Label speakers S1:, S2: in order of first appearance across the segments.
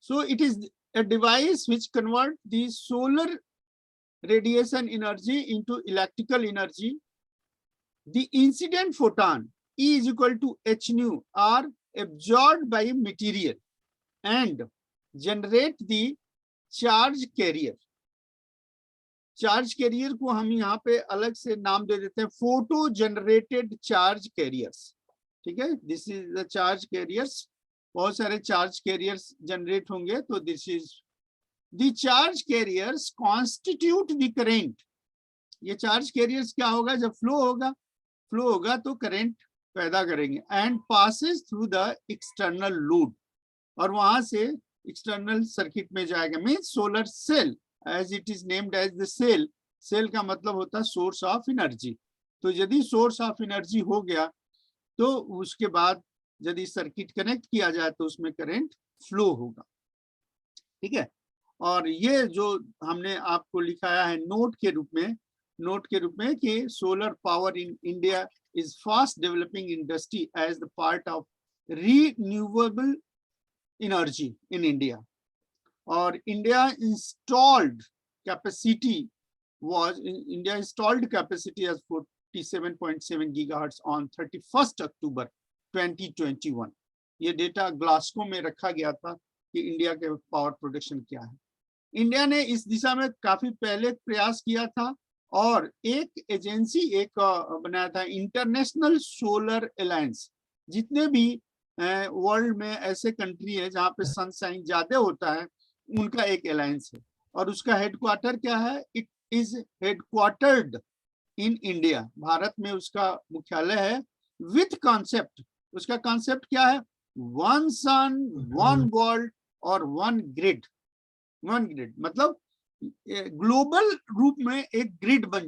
S1: So it is a device which convert the solar radiation energy into electrical energy. The incident photon E is equal to h nu are absorbed by material and generate the charge carrier. Charge carrier को हम यहाँ पे अलग से नाम दे देते हैं photo generated charge carriers. ठीक है, this is the charge carriers. बहुत सारे चार्ज कैरियर्स जनरेट होंगे, तो this is the charge carriers constitute the current. ये चार्ज कैरियर्स क्या होगा, जब फ्लो होगा तो करंट पैदा करेंगे. And passes through the external load, और वहां से एक्सटर्नल सर्किट में जाएगा. Means solar cell as it is named as the cell. Cell का मतलब होता है सोर्स ऑफ एनर्जी. तो यदि सोर्स ऑफ एनर्जी हो गया तो उसके बाद यदि सर्किट कनेक्ट किया जाए तो उसमें करंट फ्लो होगा. ठीक है, और ये जो हमने आपको लिखाया है नोट के रूप में कि solar power in India is fast developing industry as the part of renewable energy in India. और India installed capacity as 47.7 gigahertz on 31st October 2021. ये डेटा ग्लासगो में रखा गया था कि इंडिया के पावर प्रोडक्शन क्या है. इंडिया ने इस दिशा में काफी पहले प्रयास किया था और एक एजेंसी बनाया था, इंटरनेशनल सोलर अलायंस. जितने भी वर्ल्ड में ऐसे कंट्री है जहाँ पे सनशाइन ज्यादा होता है उनका एक अलायंस है, और उसका हेडक्वार्टर क्या है, it is headquartered in India. Bharat में उसका मुख्यालय है. विथ कॉन्सेप्ट, उसका कॉन्सेप्ट क्या है, वन सन वन वर्ल्ड और वन ग्रिड. मतलब ग्लोबल रूप में एक ग्रिड बन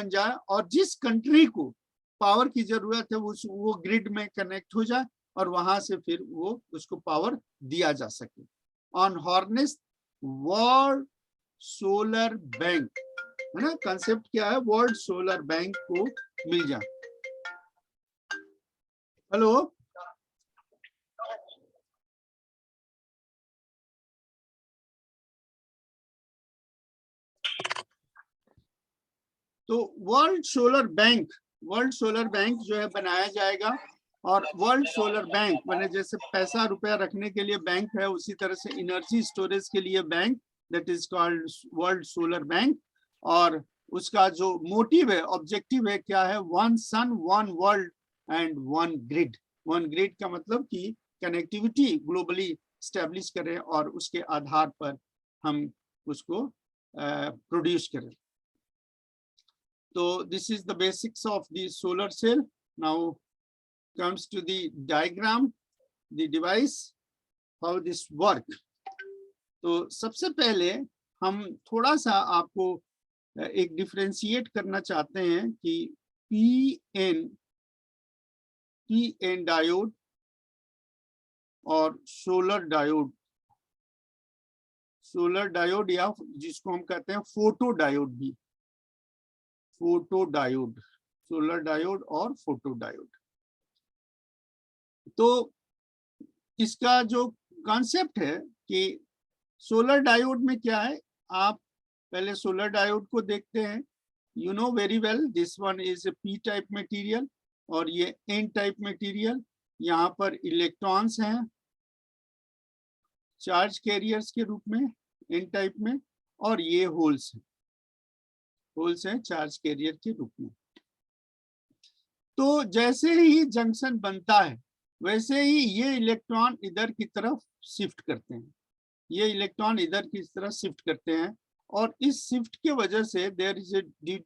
S1: जाए, और जिस कंट्री को पावर की जरूरत है वो ग्रिड में कनेक्ट हो जाए और वहां से फिर वो उसको पावर दिया जा सके. On harness world solar bank, है ना, कंसेप्ट क्या है, वर्ल्ड सोलर बैंक को मिल जाए. हेलो, तो वर्ल्ड सोलर बैंक जो है बनाया जाएगा. और वर्ल्ड सोलर बैंक माने जैसे पैसा रुपया रखने के लिए बैंक है, उसी तरह से एनर्जी स्टोरेज के लिए bank, that is called world solar bank. और उसका जो मोटिव है, ऑब्जेक्टिव है, क्या है, one sun one world and one grid. One grid का मतलब कि कनेक्टिविटी ग्लोबली स्टैब्लिश करें और उसके आधार पर हम उसको प्रोड्यूस करें. तो this is the basics of the solar cell. Now comes to the diagram, the device, how this work. तो सबसे पहले हम थोड़ा सा आपको एक डिफरेंशिएट करना चाहते हैं कि पीएन डायोड और सोलर डायोड या जिसको हम कहते हैं फोटो डायोड, सोलर डायोड और फोटो डायोड. तो इसका जो कॉन्सेप्ट है कि सोलर डायोड में क्या है, आप पहले सोलर डायोड को देखते हैं. You know very well, this one is a P type material और ये एन टाइप मटेरियल. यहाँ पर इलेक्ट्रॉन्स हैं चार्ज कैरियर्स के रूप में एन टाइप में, और ये होल्स हैं चार्ज कैरियर के रूप में. तो जैसे ही जंक्शन बनता है वैसे ही ये इलेक्ट्रॉन इधर की तरफ शिफ्ट करते हैं, और इस शिफ्ट के वजह से there is a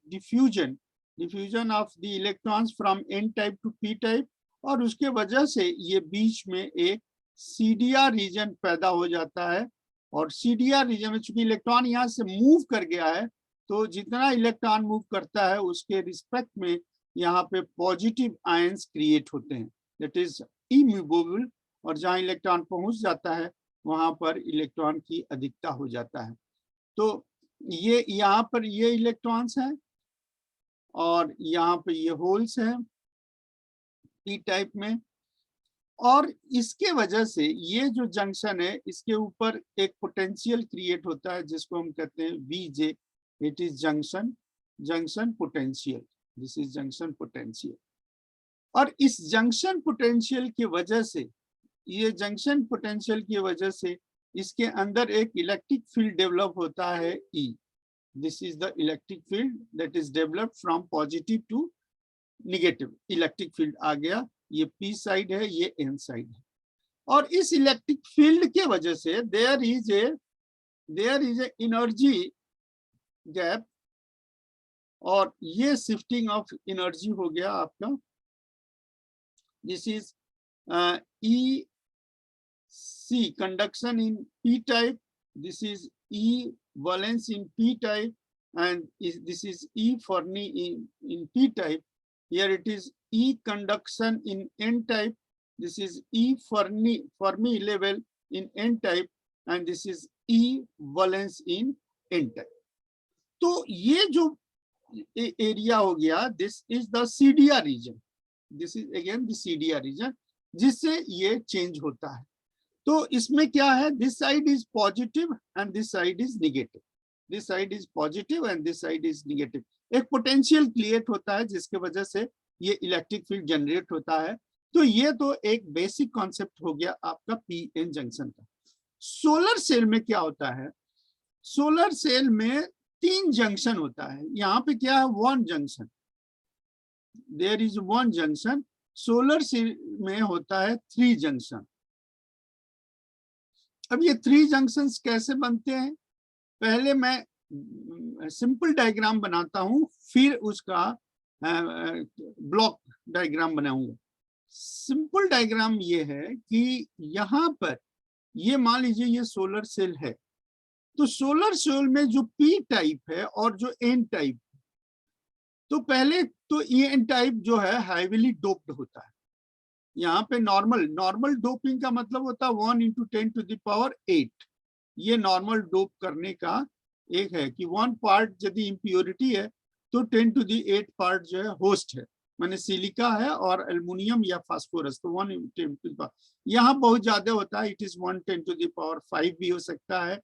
S1: diffusion of the electrons from N type to P type, और उसके वजह से ये बीच में एक सीडीआर रीजन पैदा हो जाता है. और सीडीआर रीजन में चूंकि इलेक्ट्रॉन यहाँ से मूव कर गया है, तो जितना इलेक्ट्रॉन मूव करता है उसके रिस्पेक्ट में यहाँ पे पॉजिटिव आयंस क्रिएट होते हैं, दैट इज इमूवेबल. और जहाँ इलेक्ट्रॉन पहुंच जाता है वहां पर इलेक्ट्रॉन की अधिकता हो जाता है. तो ये यहाँ पर ये इलेक्ट्रॉन्स हैं और यहाँ पे ये होल्स हैं पी टाइप में. और इसके वजह से ये जो जंक्शन है इसके ऊपर एक पोटेंशियल क्रिएट होता है जिसको हम कहते हैं VJ, it is junction potential, this is junction potential. और इस जंक्शन पोटेंशियल की वजह से, ये जंक्शन पोटेंशियल की वजह से इसके अंदर एक इलेक्ट्रिक फील्ड डेवलप होता है E, this is the electric field that is developed from positive to negative. Electric field आ गया, ये P साइड है, ये N साइड है। और इस इलेक्ट्रिक फील्ड के वजह से there is a energy gap, और ये शिफ्टिंग ऑफ एनर्जी हो गया आपका। This is EC conduction in P type, this is E valence in P type, and this is E Fermi in P type. Here it is E conduction in N type, this is E Fermi level in N type, and this is E valence in N type. तो ये जो area हो गया, this is the CDR region, this is again the CDR region, जिससे ये change होता है। तो इसमें क्या है, this side is positive and this side is negative, this side is positive and this side is negative. एक पोटेंशियल क्रिएट होता है जिसके वजह से ये इलेक्ट्रिक फील्ड जनरेट होता है। तो ये तो एक बेसिक कॉन्सेप्ट हो गया आपका PN जंक्शन का। सोलर सेल में क्या होता है, सोलर सेल में 3 जंक्शन होता है। यहाँ पे क्या है, 1 junction, there is 1 junction. Solar cell में होता है 3 जंक्शन। अब ये 3 जंक्शंस कैसे बनते हैं, पहले मैं सिंपल डायग्राम बनाता हूं, फिर उसका ब्लॉक डायग्राम बनाऊंगा। सिंपल डायग्राम ये है कि यहाँ पर ये मान लीजिए ये सोलर सेल है, तो सोलर सेल में जो P टाइप है और जो N टाइप, तो पहले तो N टाइप जो है हैवीली डोप्ड होता है। यहाँ पे नॉर्मल डोपिंग का मतलब होता है 1 × 10⁸ 8। ये नॉर्मल डोप करने का एक है कि 1 पार्ट यदि इम्प्योरिटी है तो 10⁸ पार्ट जो है होस्ट है, माने सिलिका है और एल्युमिनियम या फास्फोरस, तो 1 × 10⁻। यहाँ बहुत ज्यादा होता है, इट इज 1 × 10⁵ भी हो सकता है।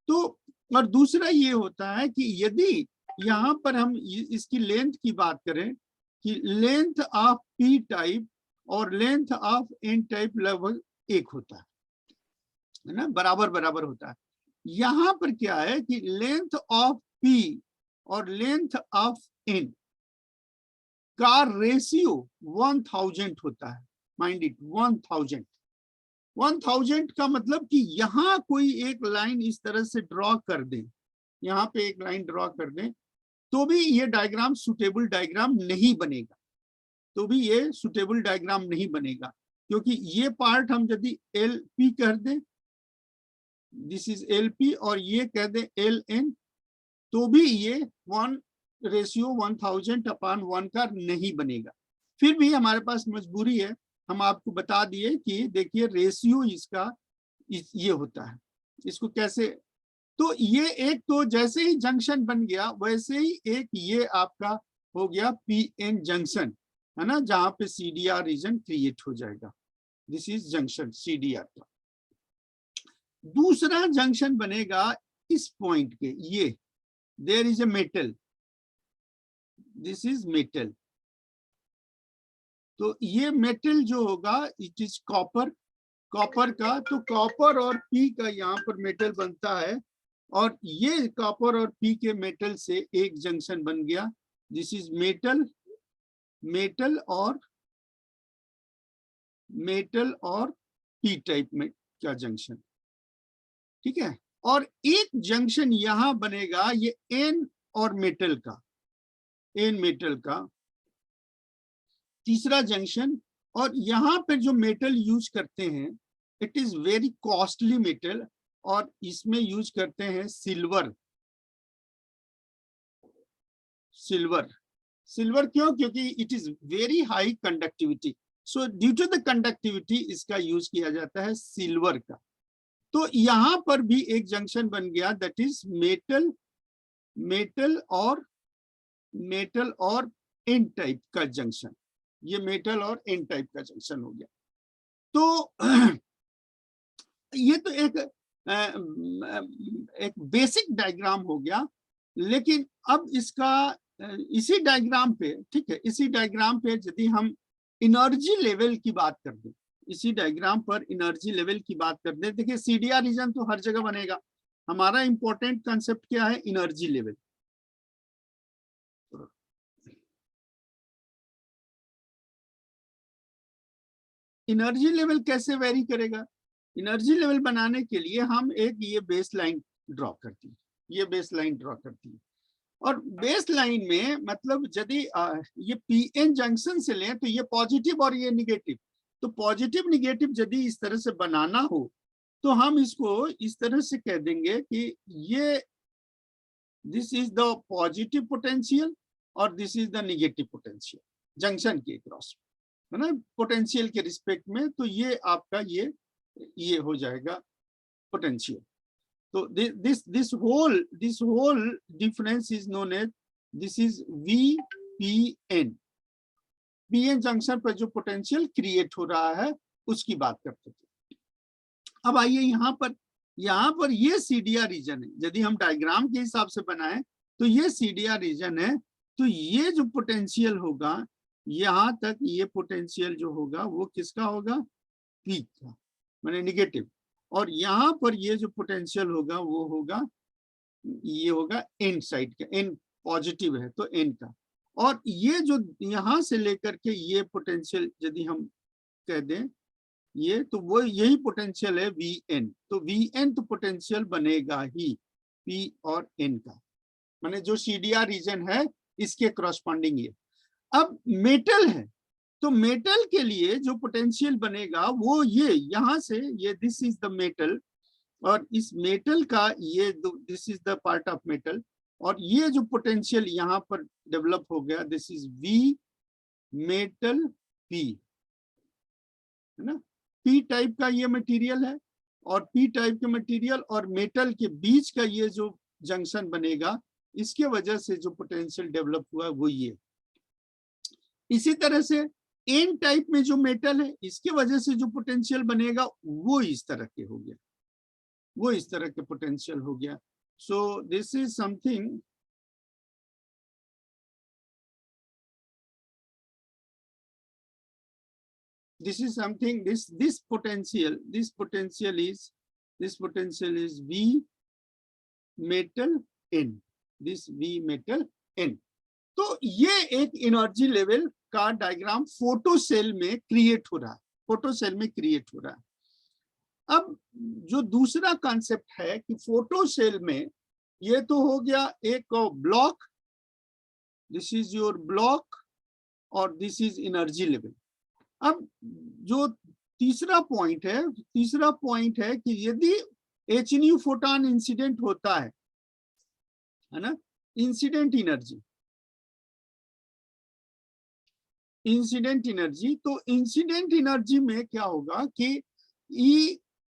S1: तो और दूसरा ये होता है कि यदि यहाँ पर हम इसकी लेंथ की बात करें कि लेंथ ऑफ P टाइप और लेंथ ऑफ N टाइप लगभग 1 होता है ना, बराबर बराबर होता है। यहाँ पर क्या है कि लेंथ ऑफ P और लेंथ ऑफ N का रेशियो 1000 होता है, माइंड इट, 1000 का मतलब कि यहाँ कोई एक लाइन इस तरह से ड्रॉ कर दें, यहाँ पे एक लाइन ड्रॉ कर दें, तो भी ये डायग्राम सुटेबल डायग्राम नहीं बनेगा, तो भी ये सुटेबल डायग्राम नहीं बनेगा, क्योंकि ये पार्ट हम यदि LP कर दें, दिस इज LP, और ये कह दें LN, तो भी ये 1000/1 का नहीं बनेगा। फिर भी हमारे पास मजबूरी है, हम आपको बता दिए कि देखिए रेशियो इसका ये होता है, इसको कैसे, तो ये एक तो जैसे ही जंक्शन बन गया वैसे ही एक ये आपका हो गया PN जंक्शन, है ना, जहां पे CDR रीजन क्रिएट हो जाएगा। दिस इज जंक्शन CDR का। दूसरा जंक्शन बनेगा इस पॉइंट के, ये there is a metal, this is metal, तो ये मेटल जो होगा इट इज कॉपर का, तो कॉपर और P का यहाँ पर मेटल बनता है, और ये कॉपर और P के मेटल से एक जंक्शन बन गया, दिस इज मेटल और P टाइप में क्या जंक्शन, ठीक है। और एक जंक्शन यहां बनेगा ये N और मेटल का, N मेटल का तीसरा जंक्शन। और यहां पर जो मेटल यूज करते हैं it is very costly metal, और इसमें यूज करते हैं सिल्वर क्यों, क्योंकि it is very high conductivity, so due to the conductivity इसका यूज किया जाता है सिल्वर का। तो यहां पर भी एक जंक्शन बन गया, दैट इज मेटल और N टाइप का जंक्शन, ये मेटल और N टाइप का जंक्शन हो गया। तो ये तो एक बेसिक डायग्राम हो गया, लेकिन अब इसका इसी डायग्राम पे, ठीक है, इसी डायग्राम पे यदि हम एनर्जी लेवल की बात कर दें, इसी डायग्राम पर एनर्जी लेवल की बात कर दें, देखिए सीडीआर रीजन तो हर जगह बनेगा, हमारा इंपॉर्टेंट कंसेप्ट क्या है, एनर्जी लेवल। एनर्जी लेवल कैसे वेरी करेगा? एनर्जी लेवल बनाने के लिए हम एक ये बेस लाइन ड्रॉ करती है, ये बेस लाइन ड्रॉ करती है, और बेस लाइन में मतलब यदि ये पीएन जंक्शन से लें तो ये पॉजिटिव और ये निगेटिव, तो पॉजिटिव निगेटिव यदि इस तरह से बनाना हो तो हम इसको इस तरह से कह देंगे कि ये this is the positive potential और this is the negative potential junction के क्रॉस, है ना, पोटेंशियल के रिस्पेक्ट में, तो ये आपका ये हो जाएगा पोटेंशियल। तो this whole difference is known as, this is VPN। PN junction पर जो पोटेंशियल क्रिएट हो रहा है उसकी बात करते थे। अब आइए यहाँ पर ये सीडीआर रीजन है, यदि हम डायग्राम के हिसाब से बनाएं तो ये सीडीआर रीजन है, तो ये जो पोटेंशियल होगा यहाँ तक, ये पोटेंशियल जो होगा वो किसका होगा, पीक का, माने निगेटिव, और यहाँ पर ये जो पोटेंशियल होगा वो होगा, ये होगा एन साइड का, एन पॉजिटिव है तो एन का, और ये जो यहाँ से लेकर के ये पोटेंशियल यदि हम कह दें ये, तो वो यही पोटेंशियल है वी एन, तो वी एन तो पोटेंशियल बनेगा ही पी और एन का, माने जो सीडीआर रीजन है इसके करस्पॉन्डिंग ये। अब मेटल है तो मेटल के लिए जो पोटेंशियल बनेगा वो ये यहाँ से, ये दिस इज द मेटल, और इस मेटल का ये this is the part of metal, और ये जो पोटेंशियल यहाँ पर डेवलप हो गया, this is we metal P, है ना, पी टाइप का ये मटेरियल है, और पी टाइप के मटेरियल और मेटल के बीच का ये जो जंक्शन बनेगा, इसके वजह से जो पोटेंशियल डेवलप हुआ वो ये। इसी तरह से एन टाइप में जो मेटल है इसके वजह से जो पोटेंशियल बनेगा वो इस तरह के हो गया, वो इस तरह के पोटेंशियल हो गया। सो this is something, this potential is V metal N, this V metal N। तो ये एक एनर्जी लेवल का डायग्राम फोटो सेल में क्रिएट हो रहा है, फोटो सेल में क्रिएट हो रहा है। अब जो दूसरा कॉन्सेप्ट है कि फोटो सेल में, ये तो हो गया एक block, this is your block, और दिस इज एनर्जी लेवल। अब जो तीसरा पॉइंट है कि यदि एच न्यू फोटॉन इंसिडेंट होता है ना, इंसिडेंट एनर्जी, तो इंसिडेंट एनर्जी में क्या होगा कि E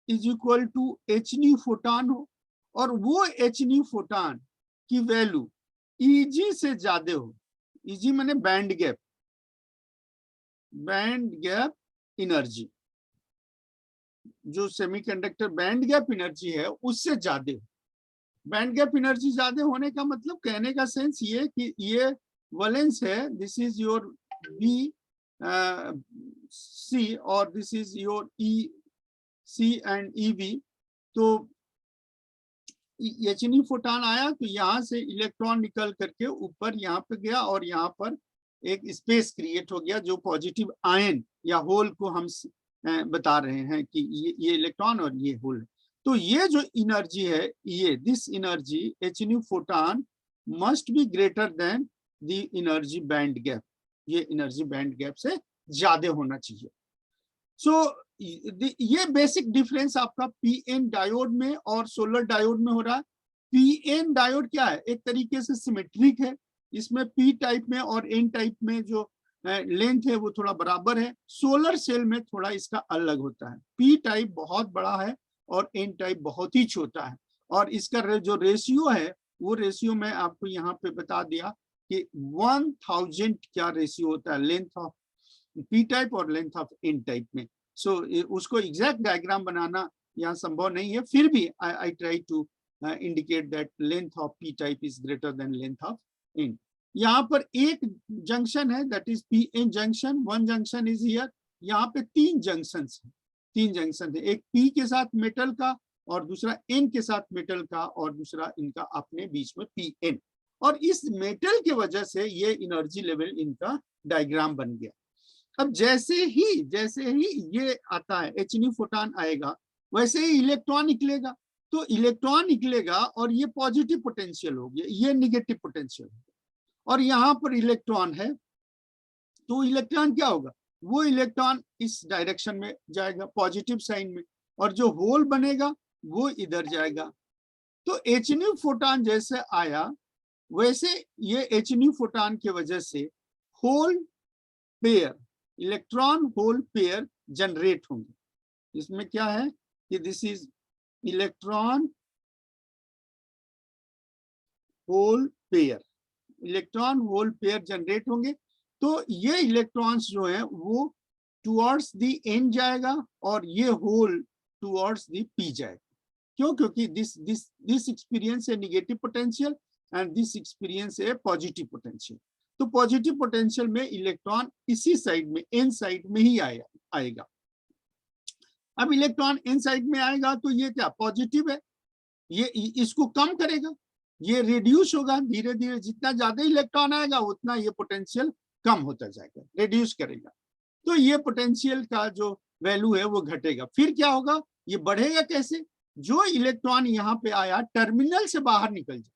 S1: is equal to H new photon हो, और वो एच न्यू फोटॉन की वैल्यू Eg से ज्यादा हो, Eg माने बैंड गैप एनर्जी, जो सेमीकंडक्टर बैंड गैप एनर्जी है उससे ज्यादा हो। बैंड गैप एनर्जी ज्यादा होने का मतलब, कहने का सेंस ये कि ये वैलेंस है, this is your B C, और this is your E C and E B. तो एच न्यू फोटॉन आया तो यहाँ से इलेक्ट्रॉन निकल करके ऊपर यहाँ पे गया, और यहाँ पर एक स्पेस क्रिएट हो गया, जो पॉजिटिव आयन या होल को हम बता रहे हैं कि ये इलेक्ट्रॉन और ये होल है। तो ये जो एनर्जी है, ये this energy H new photon must be greater than the energy band gap, ये एनर्जी बैंड गैप से ज्यादा होना चाहिए। सो ये बेसिक डिफरेंस आपका पीएन डायोड में और सोलर डायोड में हो रहा है। पीएन डायोड क्या है, एक तरीके से सिमेट्रिक है, इसमें पी टाइप में और एन टाइप में जो लेंथ है वो थोड़ा बराबर है। सोलर सेल में थोड़ा इसका अलग होता है, पी टाइप बहुत बड़ा है और एन टाइप बहुत ही छोटा है, और इसका जो रेशियो है वो रेशियो मैं आपको यहाँ पे बता दिया कि 1000 क्या रेशियो होता है लेंथ ऑफ पी टाइप और लेंथ ऑफ एन टाइप में। सो उसको एग्जैक्ट डायग्राम बनाना यहाँ संभव नहीं है, फिर भी I try to indicate that length of P type is greater than length of N. यहाँ पर एक जंक्शन है that is P N junction, one junction is here. यहाँ पे तीन जंक्शन है, एक पी के साथ मेटल का और दूसरा एन के साथ मेटल का और दूसरा इनका अपने बीच में पी एन, और इस मेटल के वजह से ये एनर्जी लेवल इनका डायग्राम बन गया। अब जैसे ही ये आता है एचनी फोटॉन आएगा, वैसे ही इलेक्ट्रॉन निकलेगा, तो इलेक्ट्रॉन निकलेगा और ये पॉजिटिव पोटेंशियल हो गया, ये निगेटिव पोटेंशियल हो गया, और यहाँ पर इलेक्ट्रॉन है, तो इलेक्ट्रॉन क्या होगा, वो इलेक्ट्रॉन इस डायरेक्शन में जाएगा पॉजिटिव साइन में, और जो होल बनेगा वो इधर जाएगा। तो एचनी फोटॉन जैसे आया वैसे ये एचनी फोटॉन की वजह से hole pair, electron hole pair generate होंगे। इसमें क्या है कि this is electron hole pair, electron hole pair generate होंगे। तो ये इलेक्ट्रॉन्स जो है वो टुवर्ड्स द एन जाएगा और ये होल टुवर्ड्स द पी जाएगा। क्यों? क्योंकि दिस एक्सपीरियंस है negative potential and this experience है पॉजिटिव पोटेंशियल। तो पॉजिटिव पोटेंशियल में इलेक्ट्रॉन इसी साइड में एन साइड में ही आएगा। अब इलेक्ट्रॉन एन साइड में आएगा तो ये क्या पॉजिटिव है, ये इसको कम करेगा, ये रिड्यूस होगा धीरे धीरे, जितना ज्यादा इलेक्ट्रॉन आएगा उतना ये पोटेंशियल कम होता जाएगा, रिड्यूस करेगा। तो ये पोटेंशियल का जो वैल्यू है वो घटेगा। फिर क्या होगा, ये बढ़ेगा कैसे, जो इलेक्ट्रॉन यहाँ पे आया टर्मिनल से बाहर निकल जाए,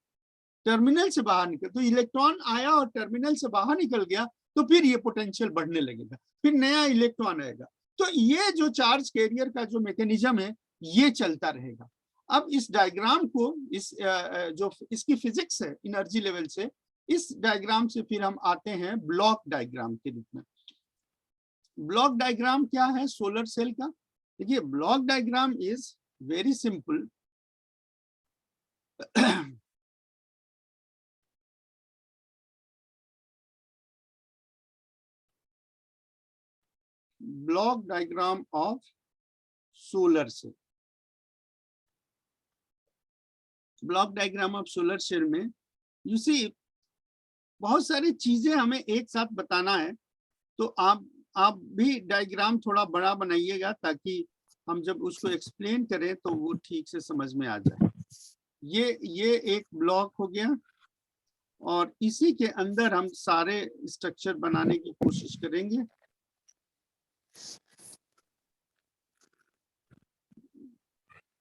S1: टर्मिनल से बाहर निकल, तो इलेक्ट्रॉन आया और टर्मिनल से बाहर निकल गया तो फिर ये पोटेंशियल बढ़ने लगेगा, फिर नया इलेक्ट्रॉन आएगा। तो ये जो चार्ज कैरियर का जो मैकेनिज्म है ये चलता रहेगा। अब इस डायग्राम को, इस जो इसकी फिजिक्स है एनर्जी लेवल से, इस डायग्राम से फिर हम आते हैं ब्लॉक डायग्राम के रूप में। ब्लॉक डायग्राम क्या है सोलर सेल का? देखिए block diagram is very simple. Block diagram of solar cell, block diagram of solar cell में यू सी बहुत सारी चीजें हमें एक साथ बताना है, तो आप भी डायग्राम थोड़ा बड़ा बनाइएगा ताकि हम जब उसको एक्सप्लेन करें तो वो ठीक से समझ में आ जाए। ये एक ब्लॉक हो गया और इसी के अंदर हम सारे स्ट्रक्चर बनाने की कोशिश करेंगे।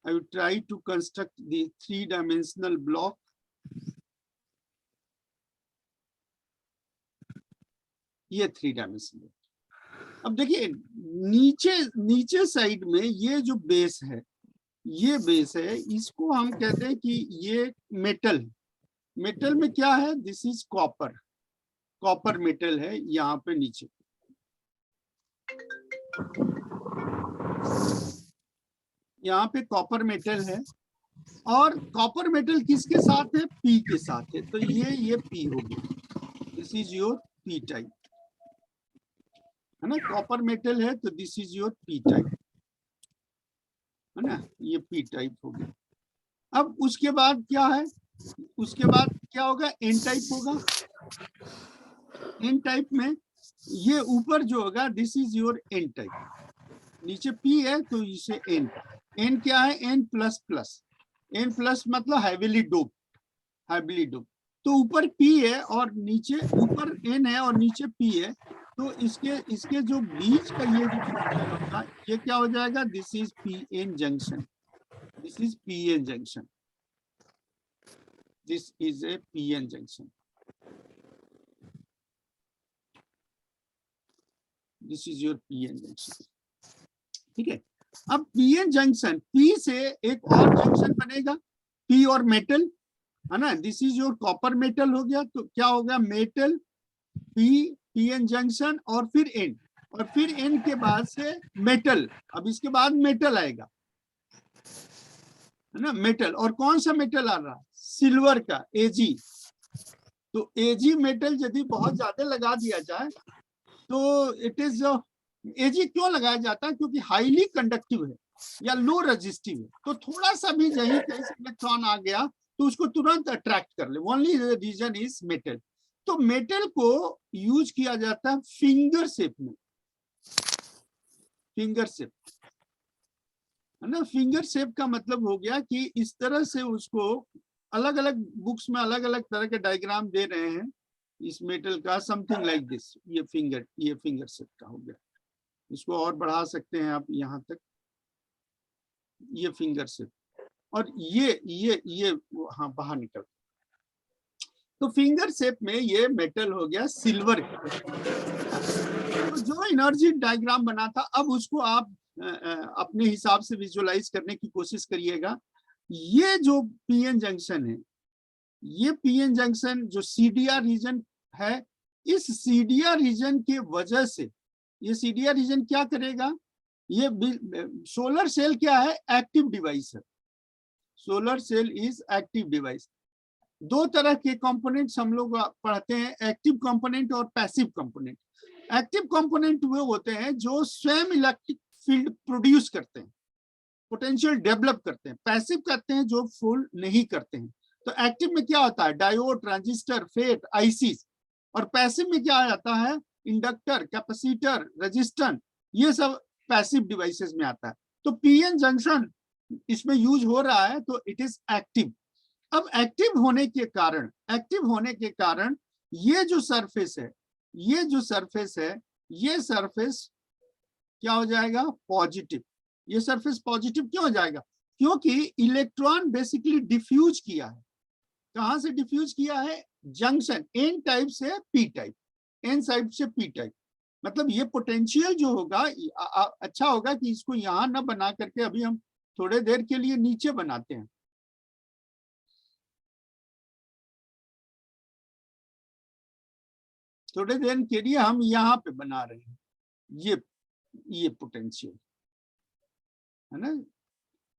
S1: I will try to construct the three-dimensional block. ये 3 डायमेंशनल। अब देखिए नीचे साइड में ये जो बेस है, ये बेस है, इसको हम कहते हैं कि ये मेटल में क्या है, दिस इज कॉपर मेटल है यहाँ पे नीचे। यहाँ पे कॉपर मेटल है और कॉपर मेटल किसके साथ है, पी के साथ है, तो ये पी हो गया, this is your P type, है ना। कॉपर मेटल है तो this is your P type, है ना, ये पी टाइप हो गया। अब उसके बाद क्या है, उसके बाद क्या होगा, एन टाइप होगा। एन टाइप में ये ऊपर जो होगा this is your N type, नीचे पी है तो इसे एन क्या है, N plus plus, N plus मतलब हैवीली डोप, तो ऊपर पी है और नीचे, ऊपर एन है और नीचे पी है, तो इसके जो बीच का ये जो होगा ये क्या हो जाएगा, this is P N junction, this is P N junction, this is a P N junction, this is your P N junction. ठीक है, अब पी एन जंक्शन, पी से एक और जंक्शन बनेगा, पी और मेटल, है ना, this is your copper metal हो गया, तो क्या हो गया, मेटल पी एन जंक्शन और फिर एन, और फिर एन के बाद से मेटल, अब इसके बाद मेटल आएगा, है ना, मेटल, और कौन सा मेटल आ रहा है, सिल्वर का एजी। तो एजी मेटल यदि बहुत ज्यादा लगा दिया जाए तो इट इज Ag क्यों लगाया जाता है? क्योंकि हाईली कंडक्टिव है या लो रेजिस्टिव है, तो थोड़ा सा भी यहीं कहीं से इलेक्ट्रॉन आ गया तो उसको तुरंत अट्रैक्ट कर ले। Only reason is metal. तो मेटल को यूज किया जाता है फिंगर शेप में, फिंगर शेप, है ना। फिंगर शेप का मतलब हो गया कि इस तरह से उसको, अलग अलग बुक्स में अलग अलग तरह के डायग्राम दे रहे हैं इस मेटल का, समथिंग लाइक दिस। ये फिंगर शेप का हो गया। इसको और बढ़ा सकते हैं आप यहाँ तक, ये फिंगर शेप, और ये हाँ बाहर निकल। तो फिंगर शेप में ये मेटल हो गया सिल्वर। तो जो एनर्जी डायग्राम बना था, अब उसको आप अपने हिसाब से विजुअलाइज करने की कोशिश करिएगा। ये जो पीएन जंक्शन है, ये पीएन जंक्शन जो सीडीआर रीजन है, इस सीडीआर रीजन के वजह से, ये सीडीआर रीजन क्या करेगा? ये सोलर सेल क्या है? एक्टिव डिवाइस है। Solar cell is active device. दो तरह के कंपोनेंट्स हम लोग पढ़ते हैं, एक्टिव कंपोनेंट और पैसिव कंपोनेंट। एक्टिव कंपोनेंट वो होते हैं जो स्वयं इलेक्ट्रिक फील्ड प्रोड्यूस करते हैं, पोटेंशियल डेवलप करते हैं। पैसिव कहते हैं जो फुल नहीं करते हैं। तो एक्टिव में क्या होता है? Diode, transistor, FET, ICs. और पैसिव में क्या आता है? इंडक्टर, कैपेसिटर, रेजिस्टेंस, ये सब पैसिव डिवाइसेस में आता है। तो पीएन जंक्शन इसमें यूज हो रहा है, तो इट इज एक्टिव। अब एक्टिव होने के कारण ये जो सरफेस है, ये सरफेस क्या हो जाएगा? पॉजिटिव। ये सरफेस पॉजिटिव क्यों हो जाएगा? क्योंकि इलेक्ट्रॉन बेसिकली डिफ्यूज किया है। कहां से डिफ्यूज किया है? जंक्शन एन टाइप से पी टाइप, एन साइड से पी टाइप। मतलब ये पोटेंशियल जो होगा, अच्छा होगा कि इसको यहां ना बना करके अभी हम थोड़े देर के लिए नीचे बनाते हैं। थोड़े देर के लिए हम यहाँ पे बना रहे हैं ये पोटेंशियल, है ना,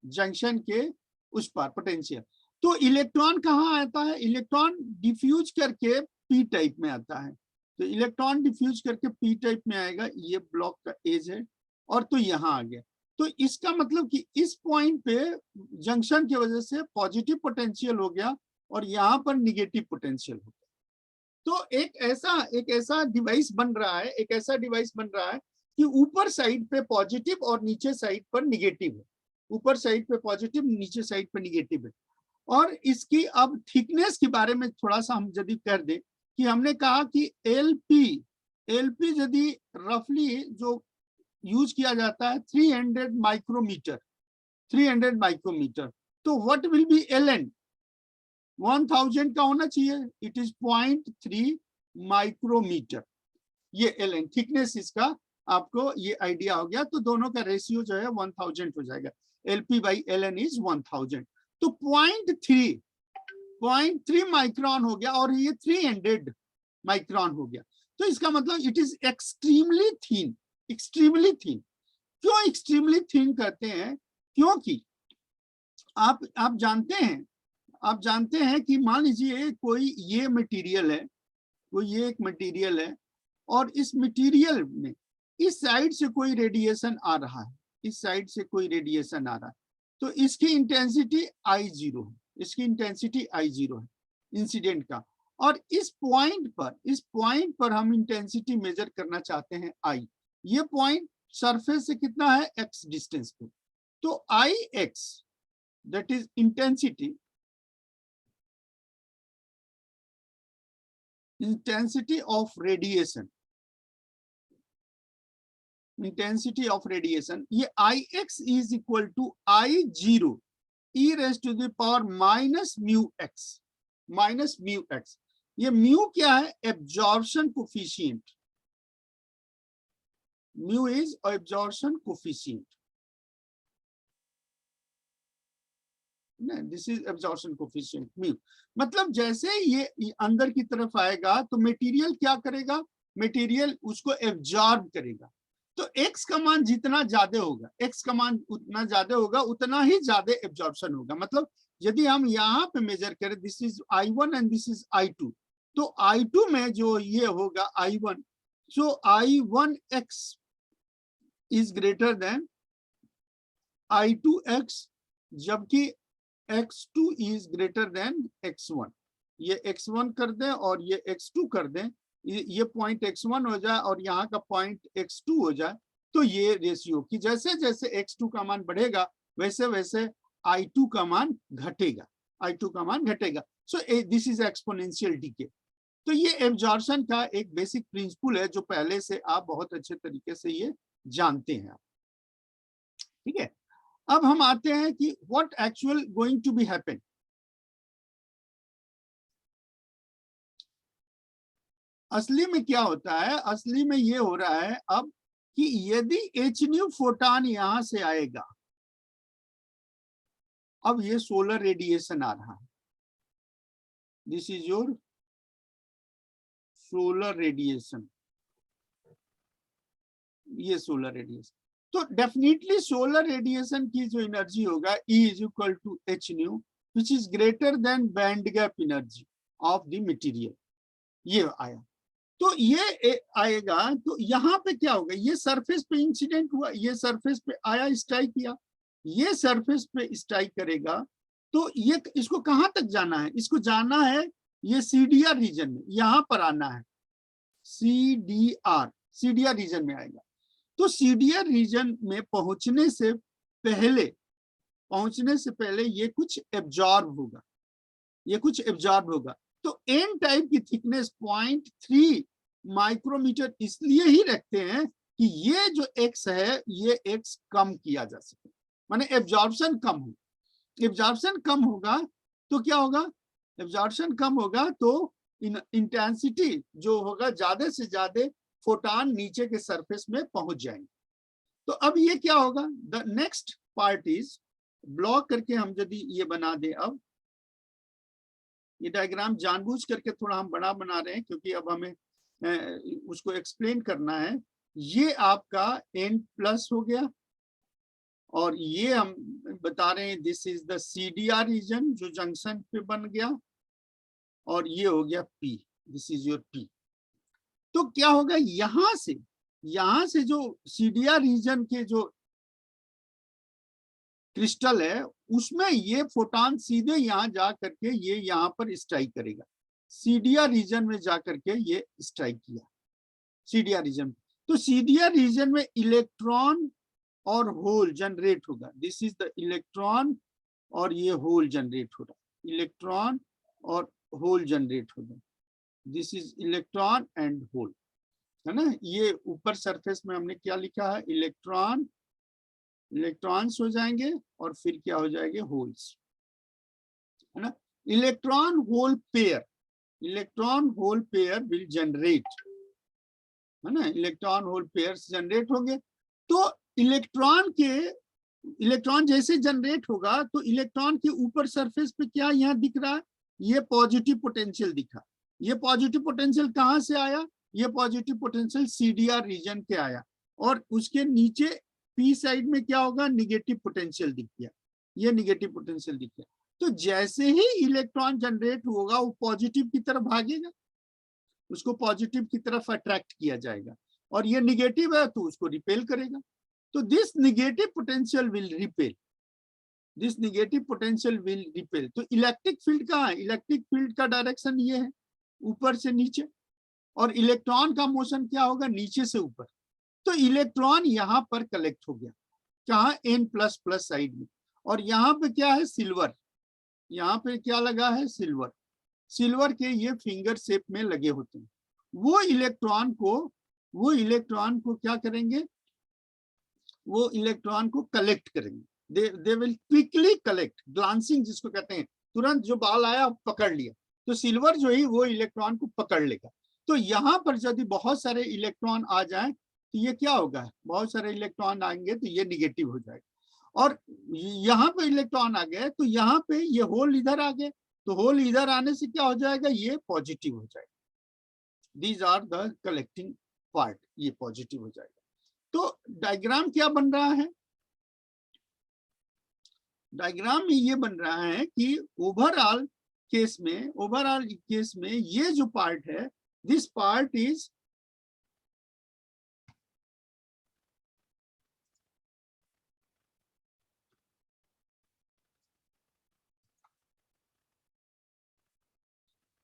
S1: जंक्शन के उस पार पोटेंशियल। तो इलेक्ट्रॉन कहाँ आता है? इलेक्ट्रॉन डिफ्यूज करके पी टाइप में आता है। तो इलेक्ट्रॉन डिफ्यूज करके पी टाइप में आएगा, ये ब्लॉक का एज है, और तो यहाँ आ गया। तो इसका मतलब कि इस पॉइंट पे जंक्शन की वजह से पॉजिटिव पोटेंशियल हो गया और यहाँ पर निगेटिव पोटेंशियल हो गया। तो एक ऐसा डिवाइस बन रहा है, कि ऊपर साइड पे पॉजिटिव और नीचे साइड पर निगेटिव है। ऊपर साइड पे पॉजिटिव, नीचे साइड पे निगेटिव है। और इसकी अब थिकनेस के बारे में थोड़ा सा हम यदि कर दें, कि हमने कहा कि एलपी यदि रफली जो यूज किया जाता है 300 माइक्रोमीटर, तो व्हाट विल बी एलएन? 1000 का होना चाहिए। It is 0.3 micrometre. ये एलएन थिकनेस, इसका आपको ये आइडिया हो गया। तो दोनों का रेशियो जो है 1000 हो जाएगा। L P by L N is 1000। तो 0.3 माइक्रोन हो गया, और ये 300 माइक्रोन हो गया। तो इसका मतलब इट इज एक्सट्रीमली थीन। क्यों एक्सट्रीमली थीन कहते हैं? क्योंकि आप जानते हैं कि मान लीजिए कोई ये एक मटेरियल है, और इस मटेरियल में इस साइड से कोई रेडिएशन आ रहा है, तो इसकी इंटेंसिटी I0 है, इंसिडेंट का। और इस पॉइंट पर हम इंटेंसिटी मेजर करना चाहते हैं I। ये पॉइंट सरफेस से कितना है? x डिस्टेंस पे। तो Ix, that is intensity of radiation, ये Ix is equal to I0 e raised to the power minus mu x। ये mu क्या है? Absorption coefficient. mu is absorption coefficient, this is absorption coefficient mu. मतलब जैसे ये अंदर की तरफ आएगा तो मटेरियल क्या करेगा? मटेरियल उसको एब्जॉर्ब करेगा। तो x का मान जितना ज्यादा होगा, उतना ही ज्यादा एब्जॉर्प्शन होगा। मतलब यदि हम यहाँ पे मेजर करें, this is I1 and this is I2, तो I2 में जो ये होगा I1, so I1x is greater then I2x, जबकि x2 is greater then x1। ये x1 कर दें और ये x2 कर दें, ये पॉइंट x1 हो जाए और यहाँ का पॉइंट x2 हो जाए, तो ये रेशियो कि जैसे जैसे x2 का मान बढ़ेगा वैसे वैसे I2 का मान घटेगा, I2 का मान घटेगा। So this is exponential decay. तो ये एब्जॉर्प्शन का एक बेसिक प्रिंसिपल है जो पहले से आप बहुत अच्छे तरीके से ये जानते हैं। ठीक है, अब हम आते हैं कि what actual going to be happen. असली में क्या होता है, असली में ये हो रहा है अब कि यदि एच न्यू फोटॉन यहां से आएगा, अब ये सोलर रेडिएशन आ रहा है, this is your solar radiation, ये सोलर रेडिएशन। तो डेफिनेटली सोलर रेडिएशन की जो एनर्जी होगा E is equal to H nu which is greater than band gap energy of the material. ये आया, तो ये आएगा, तो यहाँ पे क्या होगा, ये सरफेस पे इंसिडेंट हुआ, ये सरफेस पे आया, स्ट्राइक किया, ये सरफेस पे स्ट्राइक करेगा, तो ये इसको कहाँ तक जाना है, इसको जाना है ये CDR रीजन में, यहाँ पर आना है, CDR रीजन में आएगा। तो CDR रीजन में पहुंचने से पहले ये कुछ एब्जॉर्ब होगा, ये कुछ एब्जॉर्ब होगा। तो एन टाइप की थिकनेस 0.3 माइक्रोमीटर इसलिए ही रखते हैं कि ये जो x है ये x कम किया जा सके, माने एब्जॉर्प्शन कम हो। एब्जॉर्प्शन कम होगा तो क्या होगा, एब्जॉर्प्शन कम होगा तो इंटेंसिटी जो होगा ज्यादा से ज्यादा फोटॉन नीचे के सरफेस में पहुंच जाएंगे। तो अब ये क्या होगा, the next part is, block करके हम यदि ये बना दें, अब ये डायग्राम जानबूझ करके थोड़ा हम बड़ा बना रहे हैं क्योंकि अब हमें उसको एक्सप्लेन करना है। ये आपका N+ हो गया और ये हम बता रहे हैं this is the CDR region जो जंक्शन पे बन गया, और ये हो गया P, this is your P। तो क्या होगा, यहां से जो CDR रीजन के जो क्रिस्टल है उसमें ये फोटॉन सीधे यहाँ जा करके ये यहाँ पर स्ट्राइक करेगा, CDR रीजन में जा करके ये स्ट्राइक किया CDR रीजन। तो CDR रीजन में इलेक्ट्रॉन और होल जनरेट होगा, दिस इज द इलेक्ट्रॉन और ये होल जनरेट हो रहा है, इलेक्ट्रॉन और होल जनरेट होगा, this is electron and hole, है ना। ये ऊपर सरफेस में हमने क्या लिखा है, इलेक्ट्रॉन्स हो जाएंगे और फिर क्या हो जाएंगे, होल्स, है ना। Electron hole pair will generate, है ना, इलेक्ट्रॉन होल पेयर्स जनरेट होंगे। तो इलेक्ट्रॉन जैसे जनरेट होगा तो इलेक्ट्रॉन के ऊपर सरफेस पे क्या यहाँ दिख रहा है, ये पॉजिटिव पोटेंशियल दिखा। ये पॉजिटिव पोटेंशियल कहाँ से आया, ये पॉजिटिव पोटेंशियल CDR रीजन के आया, और उसके नीचे P साइड में क्या होगा, निगेटिव पोटेंशियल दिख गया, ये निगेटिव पोटेंशियल दिख गया। तो जैसे ही इलेक्ट्रॉन जनरेट होगा वो पॉजिटिव की तरफ भागेगा, उसको पॉजिटिव की तरफ अट्रैक्ट किया जाएगा, और ये निगेटिव है तो उसको रिपेल करेगा। तो this negative potential will repel, तो इलेक्ट्रिक फील्ड कहाँ है, इलेक्ट्रिक फील्ड का डायरेक्शन ये है, ऊपर से नीचे, और इलेक्ट्रॉन का मोशन क्या होगा, नीचे से ऊपर। तो इलेक्ट्रॉन यहाँ पर कलेक्ट हो गया, कहाँ, N++ साइड में, और यहाँ पे क्या है, सिल्वर, यहाँ पे क्या लगा है, सिल्वर के ये फिंगर शेप में लगे होते हैं। वो इलेक्ट्रॉन को क्या करेंगे, वो इलेक्ट्रॉन को कलेक्ट करेंगे, they will quickly collect, glancing जिसको कहते हैं, तुरंत जो बाल आया पकड़ लिया, तो सिल्वर जो है वो इलेक्ट्रॉन को पकड़ लेगा। तो यहाँ पर यदि बहुत सारे इलेक्ट्रॉन आ जाएं तो ये क्या होगा, बहुत सारे इलेक्ट्रॉन आएंगे तो ये निगेटिव हो जाएगा, और यहाँ पे इलेक्ट्रॉन आ गए तो यहाँ पे ये होल इधर आ गए, तो होल इधर आने से क्या हो जाएगा, ये पॉजिटिव हो जाएगा, these are the collecting part, ये पॉजिटिव हो जाएगा। तो डायग्राम क्या बन रहा है, डायग्राम में ये बन रहा है कि ओवरऑल केस में ये जो पार्ट है, this part is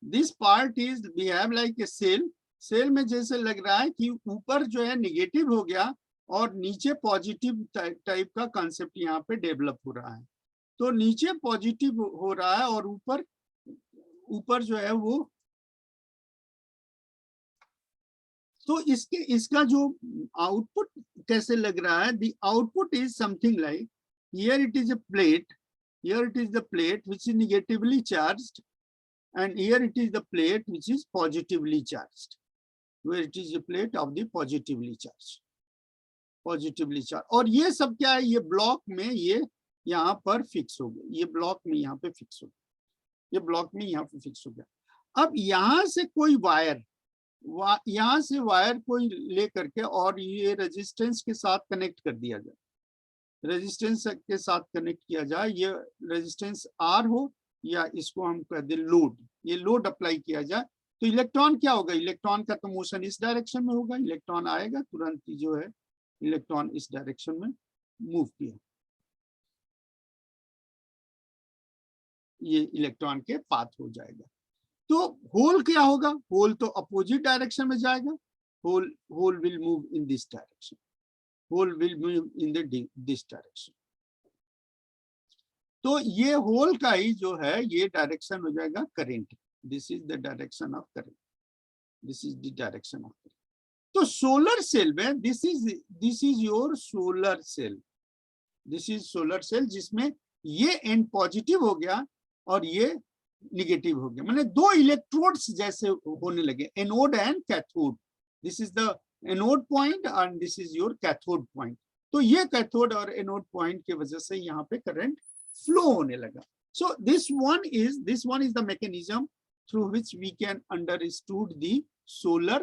S1: this part is behave like a cell. Cell में जैसे लग रहा है कि ऊपर जो है निगेटिव हो गया और नीचे पॉजिटिव टाइप का कंसेप्ट यहाँ पे डेवलप हो रहा है। तो नीचे पॉजिटिव हो रहा है और ऊपर ऊपर जो है वो, तो इसका जो आउटपुट कैसे लग रहा है, the output is something like, here it is a plate, here it is the plate which is negatively charged and here it is the plate which is positively charged, where it is a plate of the positively charged। और ये सब क्या है, ये block में ये यहाँ पर फिक्स हो गया, ये ब्लॉक में यहाँ पे फिक्स हो गया, ये ब्लॉक में यहाँ पे फिक्स हो गया। अब यहाँ से कोई वायर, यहाँ से वायर कोई ले करके और ये रेजिस्टेंस के साथ कनेक्ट कर दिया जाए, रेजिस्टेंस के साथ कनेक्ट किया जाए, ये रेजिस्टेंस आर हो या इसको हम कह दें लोड, ये लोड अप्लाई किया जाए, तो इलेक्ट्रॉन क्या होगा, इलेक्ट्रॉन का तो मोशन इस डायरेक्शन में होगा, इलेक्ट्रॉन आएगा तुरंत ही जो है इलेक्ट्रॉन इस डायरेक्शन में मूव किया, ये इलेक्ट्रॉन के पाथ हो जाएगा। तो होल क्या होगा, होल तो अपोजिट डायरेक्शन में जाएगा, hole will move in this direction, hole will move in this direction. तो ये होल का ही जो है ये डायरेक्शन हो जाएगा current, this is the direction of current, this is the direction of current. तो सोलर सेल में this is your solar cell, this is solar cell, जिसमें ये एंड पॉजिटिव हो गया और ये निगेटिव हो गया, माने दो इलेक्ट्रोड्स जैसे होने लगे, anode and cathode. This is the anode point and this is your cathode point. तो ये कैथोड और एनोड पॉइंट की वजह से यहाँ पे करंट फ्लो होने लगा। So this one is the mechanism through which we can understood the solar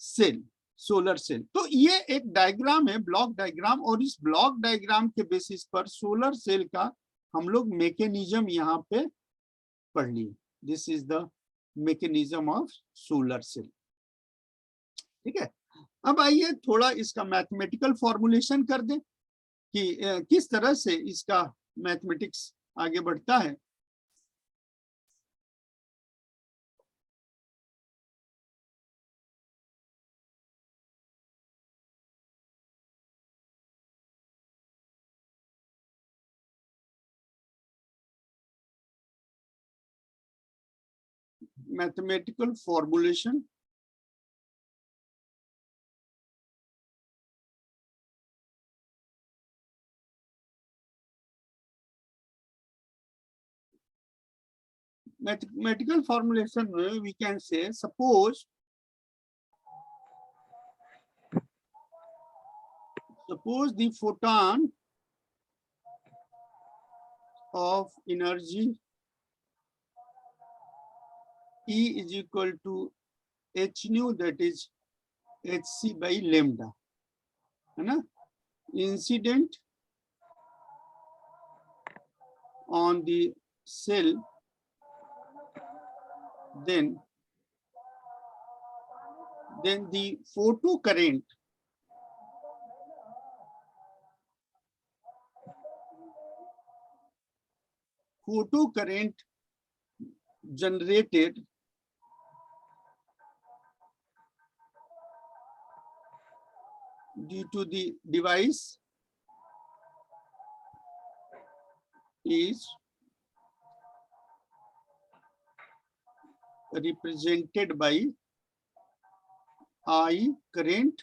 S1: cell, solar cell. तो ये एक डायग्राम है, ब्लॉक डायग्राम, और इस ब्लॉक डायग्राम के बेसिस पर सोलर सेल का हम लोग मैकेनिज्म यहाँ पे पढ़ लिए। This is the mechanism of solar cell, ठीक है। अब आइए थोड़ा इसका मैथमेटिकल फॉर्मुलेशन कर दें कि किस तरह से इसका मैथमेटिक्स आगे बढ़ता है। Mathematical formulation, mathematical formulation we can say, suppose the photon of energy E is equal to h nu, that is hc by lambda, है ना, incident on the cell, then the photo current generated due to the device is represented by I current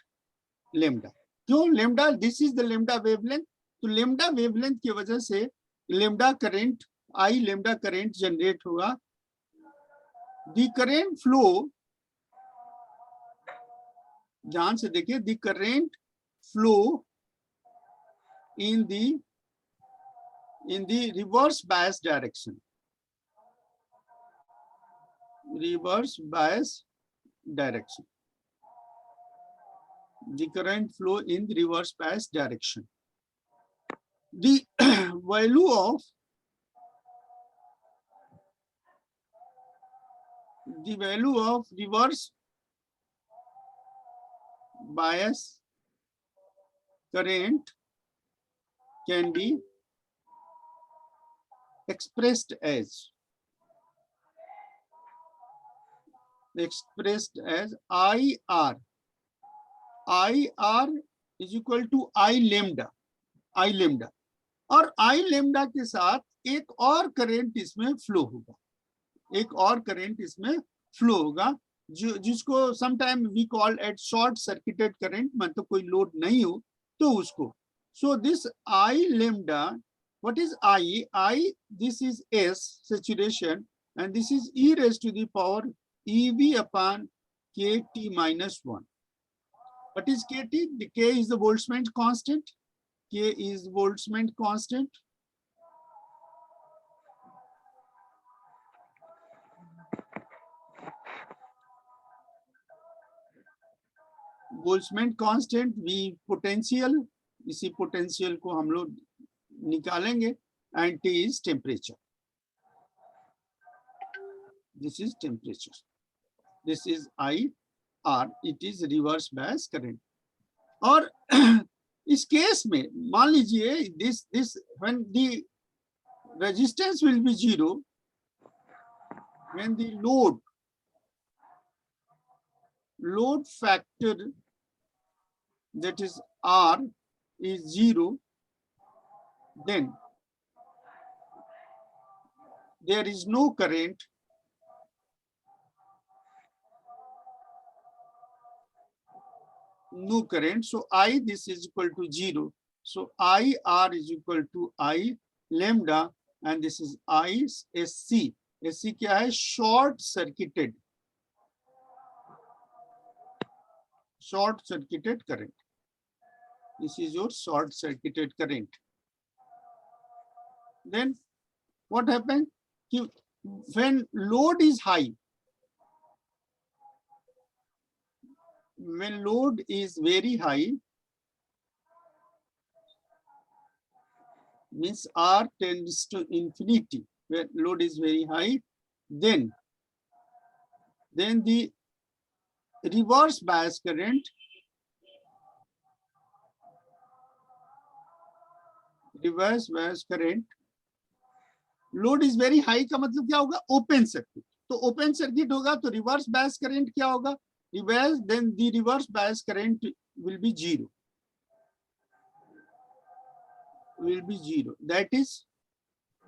S1: lambda। क्यों lambda? This is the lambda wavelength। तो lambda wavelength की वजह से lambda current, I lambda current generate होगा। The current flow, ध्यान से देखिए, the current flow in the reverse bias direction, reverse bias direction, the current flow in the reverse bias direction। The value of reverse bias current can be expressed as expressed as IR. IR is equal to I lambda. और I lambda के साथ एक और current इसमें flow होगा, एक और current इसमें फ्लो होगा जो जिसको sometime we call at short circuited current, मतलब कोई लोड नहीं हो तो उसको. So this I lambda, what is I, this is S saturation and this is e raised to the power EV upon KT minus 1. What is KT? The K is the Boltzmann constant. K is Boltzmann constant. Boltzmann constant, V potential, इसी potential को हम लोग निकालेंगे, and T is temperature. This is temperature. This is IR. It is reverse bias current. और इस case में मान लीजिए this when the resistance will be 0, when the load factor, that is R, is 0, then there is no current. No current. So I, this is equal to 0. So IR is equal to I lambda, and this is I SC. SC क्या है? Short circuited current. This is your short circuited current. Then what happens? When load is high, when load is very high, means R tends to infinity. When load is very high, then the reverse bias current, load is very high का मतलब क्या होगा? Open circuit. तो open circuit होगा तो reverse bias current क्या होगा? Reverse, then the reverse bias current will be 0, that is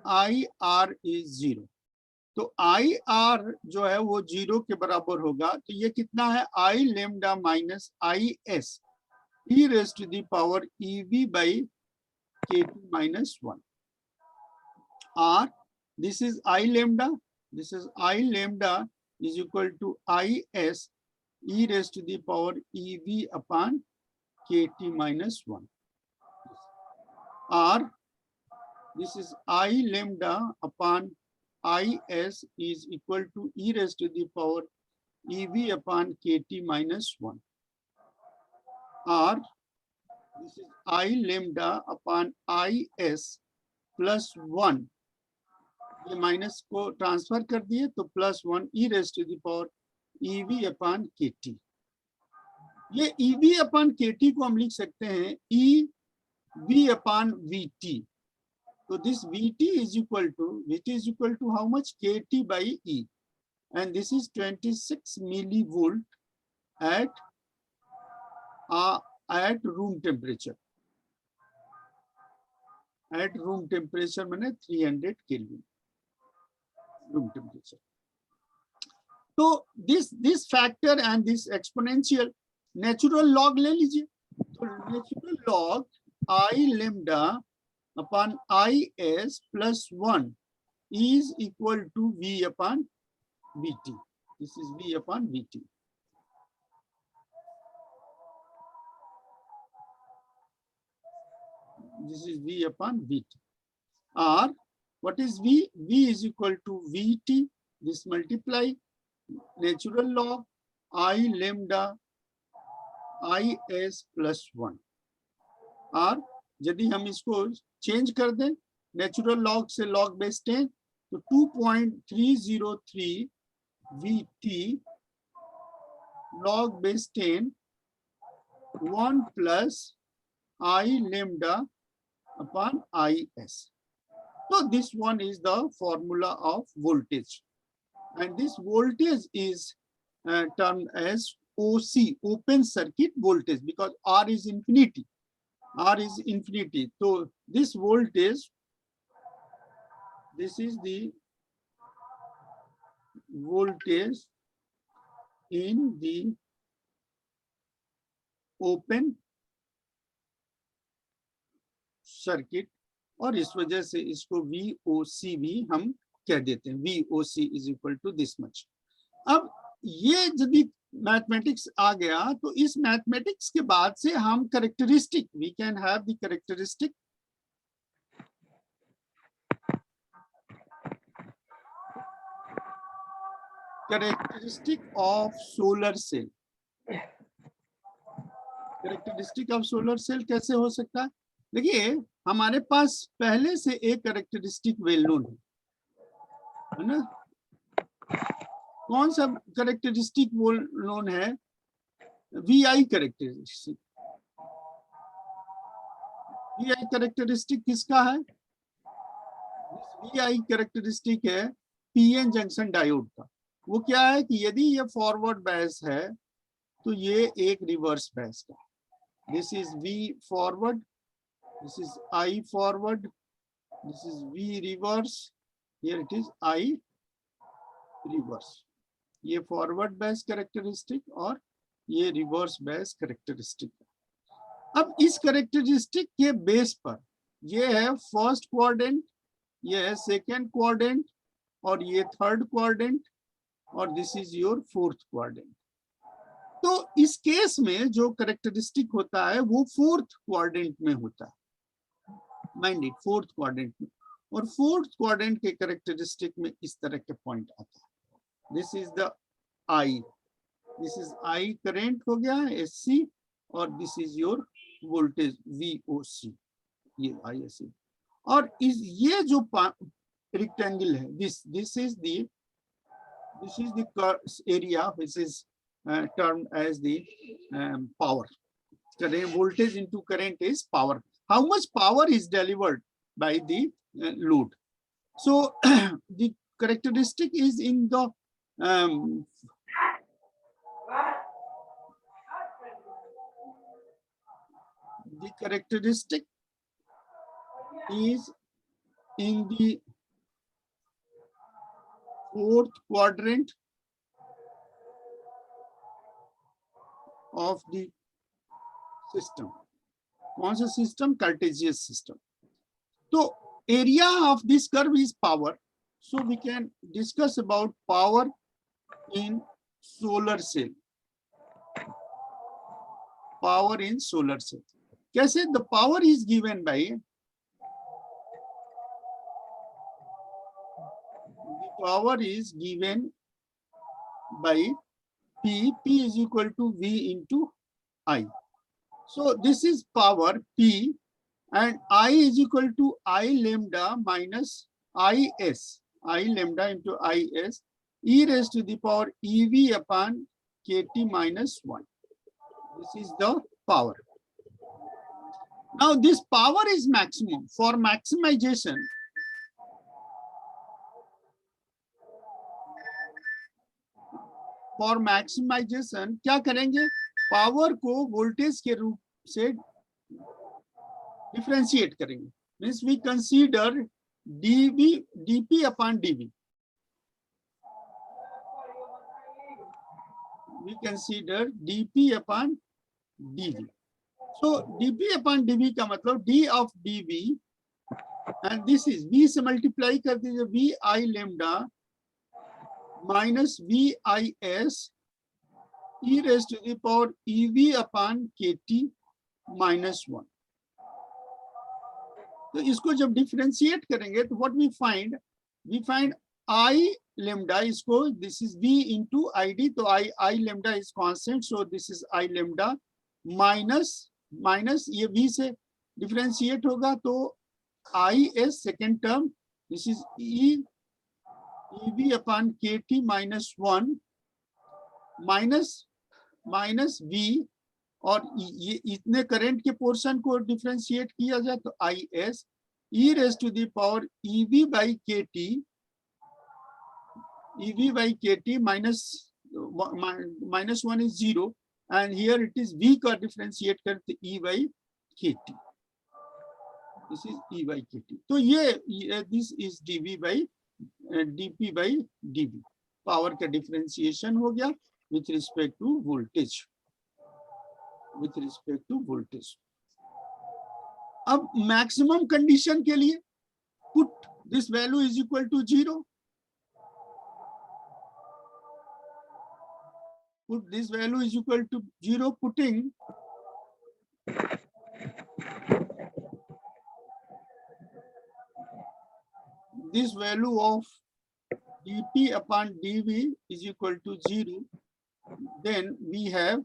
S1: IR is 0. तो IR जो है वो 0 के बराबर होगा. तो ये कितना है? I lambda minus IS e raised to the power EV by KT minus 1. R, this is I lambda is equal to IS e raised to the power EV upon KT minus 1. R, this is I lambda upon IS is equal to e raised to the power EV upon KT minus 1. R, this is I lambda upon IS plus 1. ये minus को transfer कर दिए तो plus 1 e raised to the power EV upon KT. ये EV upon KT को हम लिख सकते हैं EV upon VT. So this VT is equal to how much? KT by E, and this is 26 millivolt at room temperature. At room temperature माने 300 Kelvin room temperature. So this factor and this exponential natural log ले लीजिए. तो natural log I lambda upon IS plus 1 is equal to V upon VT. This is V upon VT. This is V upon VT. Or what is V? V is equal to VT. This multiply natural log I lambda IS plus 1. और यदि हम इसको change कर दें natural log से log base 10 तो 2.303 VT log base 10 1 plus I lambda upon IS. So this one is the formula of voltage, and this voltage is termed as OC, open circuit voltage, because R is infinity. R is infinity. So this voltage, this is the voltage in the open circuit, और इस वजह से इसको VOC भी हम कह देते हैं. VOC is equal to this much. अब ये यदि मैथमेटिक्स आ गया तो इस मैथमेटिक्स के बाद से हम characteristic, we can have the characteristic of solar cell. Characteristic of solar cell कैसे हो सकता है? देखिए, हमारे पास पहले से एक कैरेक्टरिस्टिक वेल नोन है ना. कौन सा कैरेक्टरिस्टिक वेल नोन है? VI characteristic. VI कैरेक्टरिस्टिक किसका है? VI कैरेक्टरिस्टिक है PN जंक्शन डायोड का. वो क्या है कि यदि ये फॉरवर्ड बायस है तो ये एक रिवर्स बायस का. This is V forward, this is I forward, this is V reverse, here it is I reverse. ये फॉरवर्ड बायस कैरेक्टरिस्टिक और ये रिवर्स बायस कैरेक्टरिस्टिक. अब इस कैरेक्टरिस्टिक के बेस पर ये है फर्स्ट क्वाड्रेंट, ये है सेकेंड क्वाड्रेंट, और ये थर्ड क्वाड्रेंट, और this is your fourth quadrant. तो इस केस में जो कैरेक्टरिस्टिक होता है वो फोर्थ क्वाड्रेंट में होता है. माइंड इट, फोर्थ क्वाड्रेंट में. और फोर्थ क्वाड्रेंट के कैरेक्टरिस्टिक में इस तरह के पॉइंट आता है. This is the I, this is I current हो गया SC, और this is your voltage VOC, ये ISC. और इस ये जो रेक्टेंगल है, this is the area which is termed as the power. Voltage into current is power. How much power is delivered by the load? So the characteristic is in the characteristic is in the fourth quadrant of the system. कौन सा system? Cartesian system. तो area of this curve is power. So we can discuss about power in solar cell. Power in solar cell कैसे? The power is given by, the power is given by P is equal to V into I. So this is power P, and I is equal to I lambda minus IS. I lambda into IS e raised to the power EV upon KT minus 1. This is the power. Now this power is maximum. For maximization, क्या करेंगे? Power को voltage के रूप से differentiate करेंगे. Means we consider dP upon dV. We consider dP upon dV. So dP upon dV का मतलब d of dV, and this is V से मल्टीप्लाई कर दीजिए VI lambda minus VIS e raised to the power EV upon KT minus 1. तो इसको जब differentiate करेंगे तो what we find I lambda, इसको this is V into ID, तो I lambda is constant, so this is I lambda minus ये V से differentiate होगा तो IS second term, this is EV upon KT minus 1 minus V, और ये इतने current के पोर्शन को डिफरेंशिएट किया जाए तो IS e raised to the power EV by KT minus -1 is 0, and here it is V का differentiate करते E by KT. This is E by KT. तो ये this is dV by dP by dV. Power का differentiation हो गया with respect to voltage. With respect to voltage. अब maximum condition के लिए put this value is equal to 0. Put this value is equal to 0, putting this value of dP upon dV is equal to 0, then we have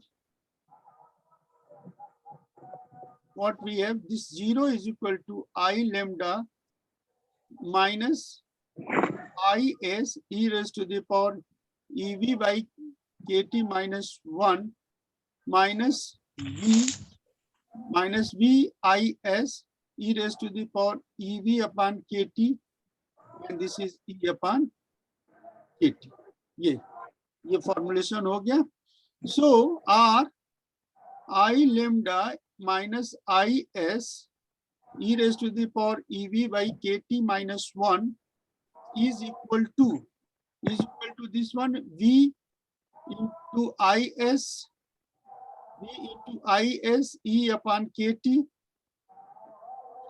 S1: what we have. This 0 is equal to I lambda minus Is e raised to the power EV by KT minus 1 minus V minus VIS e raised to the power EV upon KT, and this is E upon KT. ये formulation हो गया. So R I lambda minus Is e raised to the power EV by KT minus 1 is equal to this one, V into Is E upon KT,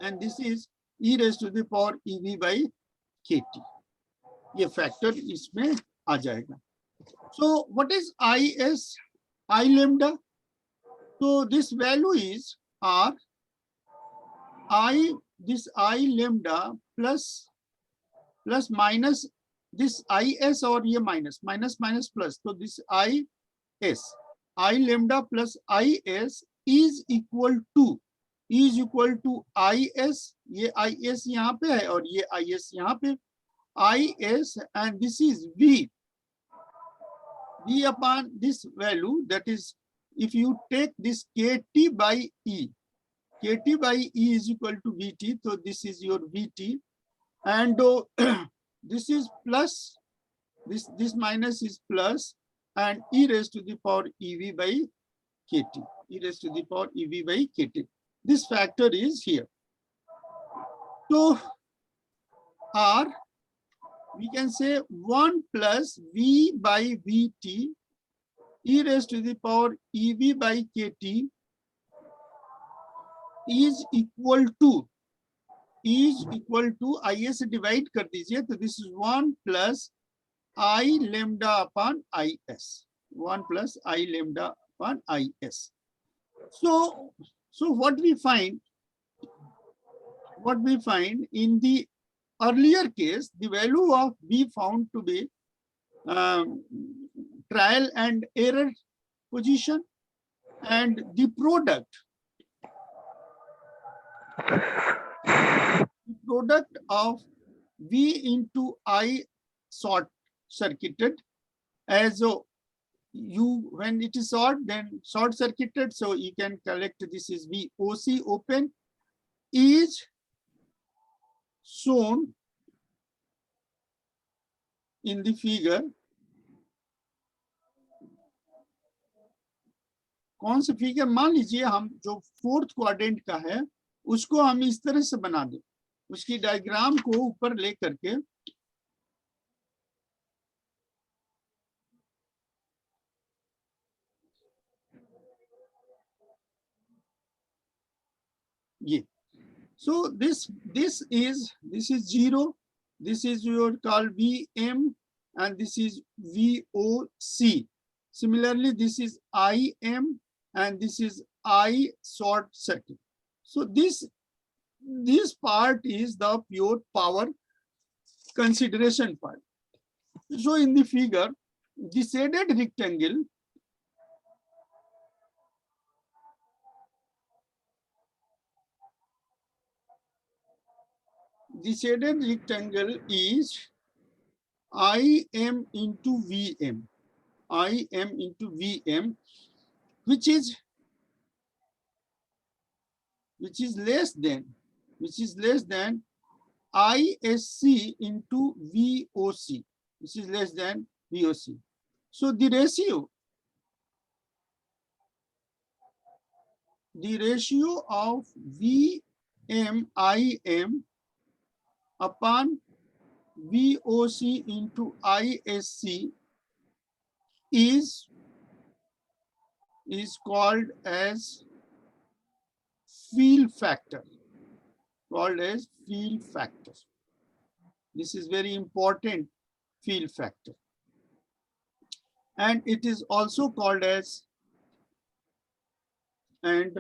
S1: and this is e raised to the power EV by KT. ये factor इसमें आ जाएगा. So what is Is? I lambda. So this value is R this I lambda plus minus this Is, और ये minus plus. So this Is I lambda plus Is is equal to Is, ये Is यहाँ पे है और ये Is यहाँ पे. Is, and this is V upon this value, that is, if you take this KT by E is equal to VT, so this is your VT, and this is plus, this minus is plus, and e raised to the power EV by KT, e raised to the power EV by KT. This factor is here. So R, we can say 1 plus V by VT e raised to the power EV by KT is equal to Is Is divide कर दीजिए, तो this is 1 plus I lambda upon Is, 1 plus I lambda upon Is. So what we find in the earlier case, the value of V found to be trial and error position, and the product of V into I short circuited, as you, when it is short, then short circuited, so you can collect this is VOC open, is shown in the figure. कौन सा figure? मान लीजिए हम जो fourth quadrant का है उसको हम इस तरह से बना दें, उसकी डायग्राम को ऊपर ले करके, ये. So this is 0, this is your called VM, and this is VOC. Similarly, this is IM, and this is I short circuit. So this part is the pure power consideration part. So in the figure, the shaded rectangle is IM into VM. IM into VM, which is less than ISC into VOC, which is less than VOC. So the ratio of VMIM upon VOC into ISC is called as fill factor, This is very important, fill factor. And it is also called as, and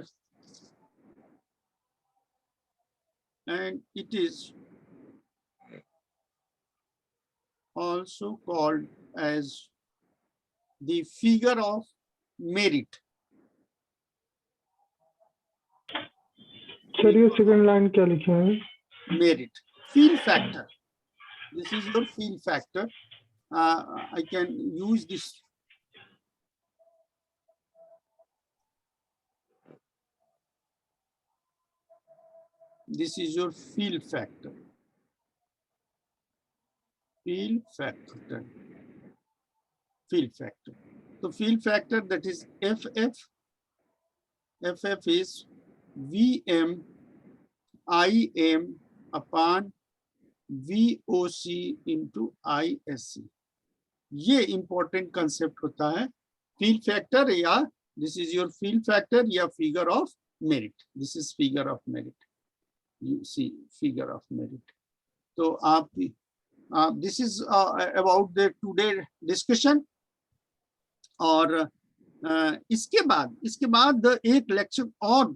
S1: it is also called as the figure of merit.
S2: Sir ये second line क्या लिखे हैं?
S1: Merit, fill factor. This is your fill factor. I can use this. This is your fill factor. Fill factor. So fill factor, that is FF. FF is VM IM upon VOC into ISC. ये important concept होता है fill factor, या this is your fill factor या figure of merit. This is figure of merit. You see figure of merit. तो आप this is about the today discussion. और इसके बाद एक लेक्चर और